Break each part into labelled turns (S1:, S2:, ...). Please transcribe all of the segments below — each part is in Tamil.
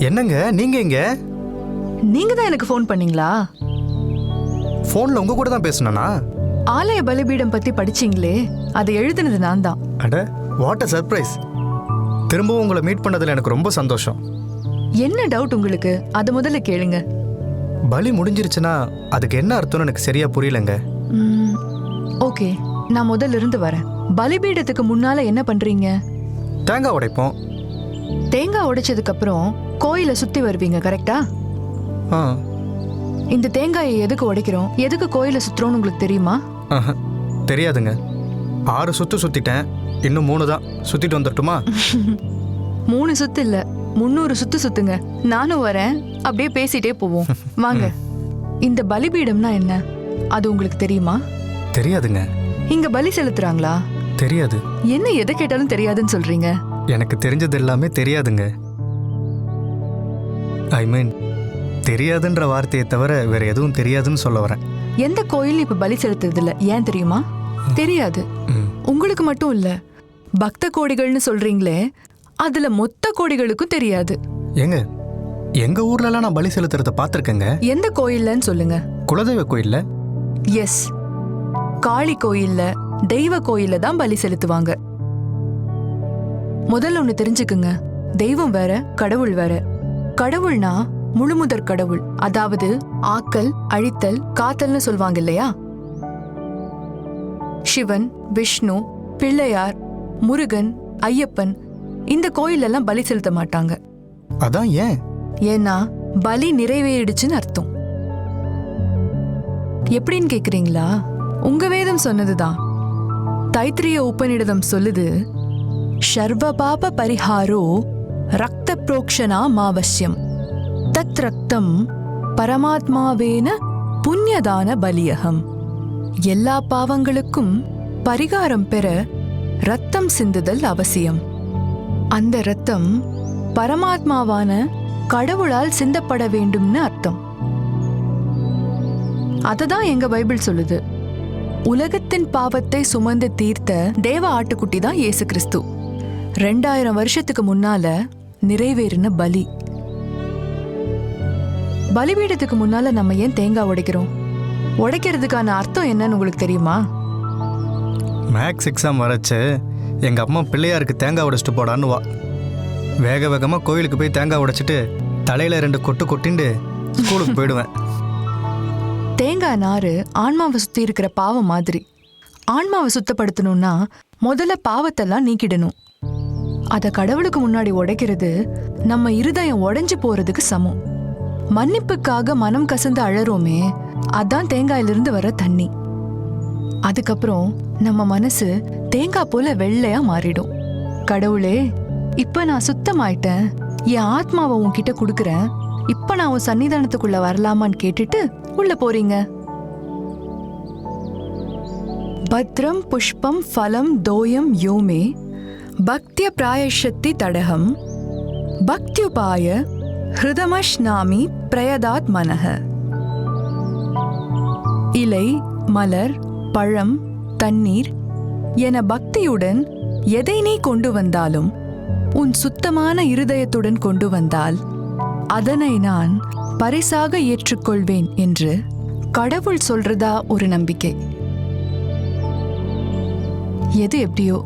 S1: என்னங்க நீங்க எங்க?
S2: நீங்க தான் எனக்கு ஃபோன் பண்ணீங்களா?
S1: ஃபோன்ல உங்க கூட தான் பேசணும்னா?
S2: ஆலய பலிபீடம் பத்தி படிச்சீங்களே, அதை எழுதுனது நான் தான்.
S1: அட வாட் அ சர்ப்ரைஸ். திரும்பவும் உங்களை மீட் பண்ணதுல எனக்கு ரொம்ப சந்தோஷம்.
S2: என்ன டவுட் உங்களுக்கு? அதை முதல்ல கேளுங்க.
S1: பலி முடிஞ்சிருச்சுன்னா அதுக்கு என்ன அர்த்தம்னு எனக்கு சரியா புரியலங்க.
S2: ஓகே, நான் முதல்ல இருந்து வரேன். பலிபீடத்துக்கு முன்னால என்ன பண்றீங்க?
S1: தேங்காய் உடைப்போம்.
S2: தேங்காய் உடைச்சதுக்கு அப்புறம் கோயிலை சுத்தி வருவீங்க, கரெக்டா?
S1: ஆ.
S2: இந்த தேங்காயை எதுக்கு உடைக்கிறோம், எதுக்கு கோயிலை சுத்துறோம்னு உங்களுக்கு தெரியுமா?
S1: தெரியாதுங்க. 6 சுத்து சுத்திட்டேன், இன்னும் 3 தான். சுத்திட்டு வந்துட்டுமா?
S2: 3 சுத்து இல்ல, 300 சுத்து சுத்துங்க. நானும் வரேன், அப்படியே பேசிட்டே போவோம். வாங்க. இந்த பலிபீடம்னா என்ன, அது உங்களுக்கு தெரியுமா?
S1: தெரியாதுங்க.
S2: இங்க பலி செலுத்துறாங்களா?
S1: தெரியாது.
S2: என்ன எதை கேட்டாலும் தெரியாதுன்னு சொல்றீங்க?
S1: எனக்கு தெரிஞ்சது எல்லாமே தெரியாதுங்க. ஐ மீன் தெரியாதுன்ற வார்த்தையை தவிர வேற எதுவும் தெரியாதுன்னு சொல்ல வரேன்.
S2: எந்த கோயில் இப்ப பலி செலுத்துறது இல்ல, ஏன் தெரியுமா? தெரியாது. உங்களுக்கு மட்டும் இல்ல, பக்த கோடிகள்னு சொல்றீங்களே, அதுல மொத்த கோடிகளுக்கும் தெரியாது.
S1: ஏங்க, எங்க ஊர்ல நான் பலி செலுத்துறத பாத்திருக்கேங்க.
S2: எந்த கோயில்லன்னு சொல்லுங்க.
S1: குலதெய்வ கோயில்ல.
S2: எஸ், காளி கோயில்ல, தெய்வ கோயில்ல தான் பலி செலுத்துவாங்க. முதல்ல ஒண்ணு தெரிஞ்சுக்குங்க, தெய்வம் வேற, கடவுள் வேற. கடவுள்னா முழுமுதற் கடவுள், அதாவது ஆக்கல், அழித்தல், காத்தல்னு சொல்வாங்க இல்லையா? சிவன், விஷ்ணு, பிள்ளையார், முருகன், ஐயப்பன் இந்த கோயில் எல்லாம் பலி செலுத்த மாட்டாங்க.
S1: அதான் ஏன்?
S2: ஏன்னா பலி நிறைவேறிடுச்சுன்னு அர்த்தம். எப்படின்னு கேக்குறீங்களா? உங்க வேதம் சொன்னதுதான். தைத்திரிய உபநிடதம் சொல்லுது, சர்வ பாப பரிஹாரோ ரக்த புரோக்ஷனா மாவசியம் தத் ரக்தம் பரமாத்மாவேன புண்ணியதான பலியகம். எல்லா பாவங்களுக்கும் பரிகாரம் பெற ரத்தம் சிந்துதல் அவசியம். அந்த ரத்தம் பரமாத்மாவான கடவுளால் சிந்தப்பட வேண்டும்னு அர்த்தம். அததான் எங்க பைபிள் சொல்லுது. உலகத்தின் பாவத்தை சுமந்து தீர்த்த தேவ ஆட்டுக்குட்டி தான் இயேசு கிறிஸ்து. 2000 வருஷத்துக்கு முன்னால நிறைவேறின பலி. பலிபீடத்துக்கு முன்னால நம்ம ஏன் தேங்காய் உடைக்கிறோம்? உடைக்கிறதுக்கான அர்த்தம் என்னன்னு உங்களுக்கு தெரியுமா?
S1: மேக்ஸ் எக்ஸாம் வரச்சு எங்க அம்மா பிள்ளையாருக்கு தேங்காய் உடைச்சிட்டு போடான்னு வா. வேக வேகமா கோயிலுக்கு போய் தேங்காய் உடைச்சிட்டு தலையில 2 கொட்டு கொட்டிண்டு ஸ்கூலுக்கு போயிடுவேன்.
S2: தேங்காய் நாறு ஆன்மாவை சுத்தி இருக்கிற பாவம் மாதிரி. ஆன்மாவை சுத்தப்படுத்தணும்னா முதல்ல பாவத்தெல்லாம் நீக்கிடணும். அத கடவுளுக்கு முன்னாடி உடைக்கிறது நம்ம இருதயம் உடைஞ்சு போறதுக்கு சமம். மன்னிப்புக்காக மனம் கசந்து அழறோமே, அதான் தேங்காயிலிருந்து வர தண்ணி. அதுக்கப்புறம் நம்ம மனசு தேங்காய் போல வெள்ளையா மாறிடும். கடவுளே, இப்ப நான் சுத்தமாயிட்டேன், என் ஆத்மாவை உன்கிட்ட குடுக்கறேன், இப்ப நான் உன் சன்னிதானத்துக்குள்ள வரலாமான்னு கேட்டுட்டு உள்ள போறீங்க. பத்ரம் புஷ்பம் ஃபலம் தோயம் யோமே பக்திய பிராயஷத்தி தடகம் பக்தியுபாய ஹிருதமஷ்நாமி பிரயதாத் மனஹ. இலை, மலர், பழம், தண்ணீர் என பக்தியுடன் எதை நீ கொண்டு வந்தாலும் உன் சுத்தமான இருதயத்துடன் கொண்டு வந்தால் அதனை நான் பரிசாக ஏற்றுக்கொள்வேன் என்று கடவுள் சொல்றதா ஒரு நம்பிக்கை. எது எப்படியோ,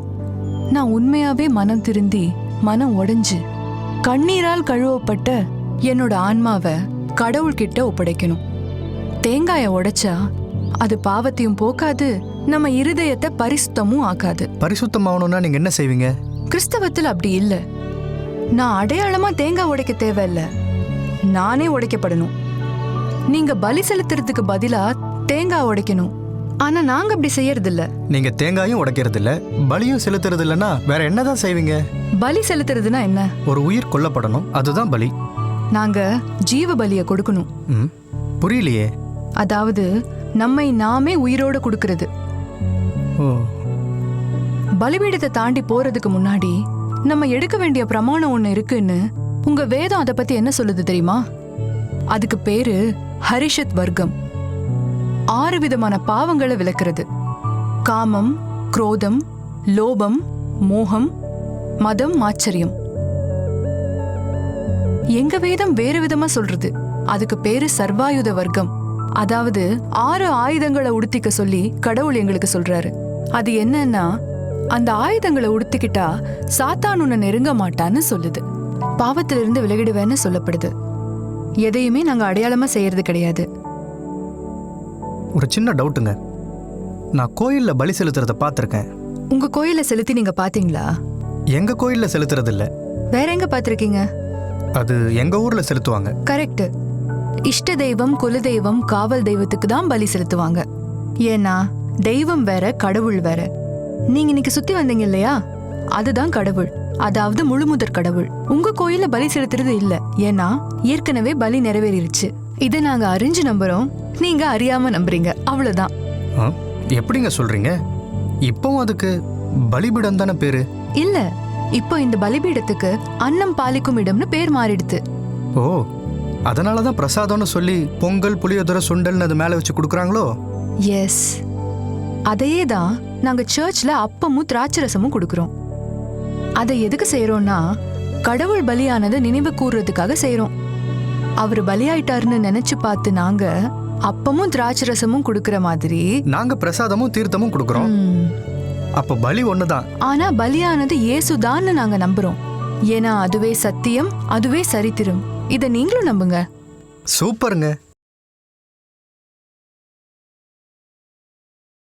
S2: நான் உண்மையாவே மனம் திருந்தி மனம் உடைஞ்சு கண்ணீரால் கழுவப்பட்ட என்னோட ஆன்மாவை கடவுள்கிட்ட ஒப்படைக்கணும். தேங்காயை உடைச்சா அது பாவத்தையும் போக்காது, நம்ம இருதயத்தை பரிசுத்தமும் ஆக்காது.
S1: பரிசுத்தம் ஆகணும்னா நீங்க என்ன செய்வீங்க?
S2: கிறிஸ்தவத்தில் அப்படி இல்ல. நான் அடையாளமா தேங்காய் உடைக்க தேவையில்ல, நானே உடைக்கப்படணும். நீங்க பலி செலுத்துறதுக்கு பதிலா தேங்காய் உடைக்கணும். ஆனா நாங்க அப்படி செய்யறது இல்ல.
S1: நீங்க தேங்காயும் உடைக்கிறது இல்ல, பலியும் செலுத்துறது இல்லன்னா வேற என்னதான் செய்வீங்க?
S2: பலி செலுத்துறதுனா என்ன?
S1: ஒரு உயிர் கொல்லப்படணும், அதுதான் பலி.
S2: நாங்க ஜீவ பலிய கொடுக்கணும்.
S1: புரியலையே.
S2: அதாவது நம்மை நாமே உயிரோட கொடுக்கிறது. பலிபீடத்தை தாண்டி போறதுக்கு முன்னாடி நம்ம எடுக்க வேண்டிய பிரமாணம் ஒண்ணு இருக்குன்னு உங்க வேதம் அதை பத்தி என்ன சொல்லுது தெரியுமா? அதுக்கு பேரு ஹரிஷத் வர்க்கம். 6 விதமான பாவங்களை விளக்குறது. காமம், குரோதம், லோபம், மோகம், மதம், ஆச்சரியம். எங்க வேதம் வேறு விதமா சொல்றது. அதுக்கு பேரு சர்வாயுத வர்க்கம். அதாவது 6 ஆயுதங்களை உடுத்திக்க சொல்லி கடவுள் எங்களுக்கு சொல்றாரு. அது என்னன்னா, அந்த ஆயுதங்களை உடுத்திக்கிட்டா சாத்தான் உன்னை நெருங்க மாட்டான்னு சொல்லுது. பாவத்திலிருந்து விலகிடுவேன்னு சொல்லப்படுது. எதையுமே நாங்க அடையாளமா செய்யறது கிடையாது.
S1: ஒரு சின்ன டவுட்டுங்க. நான் கோயில்ல பலி செலுத்துறத பார்த்துருக்கேன்.
S2: உங்க கோயில செலுத்தி நீங்க பாத்தீங்களா?
S1: எங்க கோயில்ல செலுத்துறது இல்ல.
S2: வேற எங்க பாத்திருக்கீங்க?
S1: அது எங்க ஊர்ல செலுத்துவாங்க.
S2: கரெக்ட். இஷ்ட தெய்வம், குலதெய்வம், காவல் தெய்வத்துக்கு தான் பலி செலுத்துவாங்க. ஏன்னா தெய்வம் வேற, கடவுள் வேற. நீங்க இன்னைக்கு சுத்தி வந்தீங்க இல்லையா, அதுதான் கடவுள். அதாவது முழுமுதற் கடவுள். உங்க கோயில்ல பலி செலுத்துறது இல்ல. ஏன்னா ஏற்கனவே பலி நிறைவேறிடுச்சு. இதை நாங்க அறிஞ்சு நம்புறோம், நீங்க அறியாம நம்புறீங்க, அவ்வளவுதான்.
S1: எப்படிங்க சொல்றீங்க? இப்பவும் அதுக்கு பலிபீடம் தானே பேரு?
S2: இல்ல, இப்போ இந்த பலிபீடத்துக்கு அன்னம் பாலிக்கும் இடம்னு பேர் மாறிடுது.
S1: ஓ, அதனாலதான் பிரசாதம்னு சொல்லி பொங்கல், புளியோதரை, சுண்டல்னு அது மேல வச்சு கொடுக்குறாங்களோ?
S2: எஸ், அதையே தான் நாங்க சர்ச்ல அப்பமும் திராட்சரசமும் கொடுக்கறோம். அதை எதுக்கு செய்யறோம்னா, கடவுள் பலியானதை நினைவு கூறுறதுக்காக செய்யறோம். அவரு பலியாயிட்டாருன்னு நினைச்சு பார்த்து நாங்க அப்பமும் திராட்சரசமும் கொடுக்கற மாதிரி
S1: நாங்க பிரசாதமும் தீர்த்தமும் கொடுக்கறோம். அப்ப பலி ஒண்ணுதான். ஆனா
S2: பலியானது இயேசுதான்னு நாங்க நம்புறோம். ஏன்னா அதுவே சத்தியம், அதுவே சரித்திரம். இத நீங்களும் நம்புங்க.
S1: சூப்பருங்க.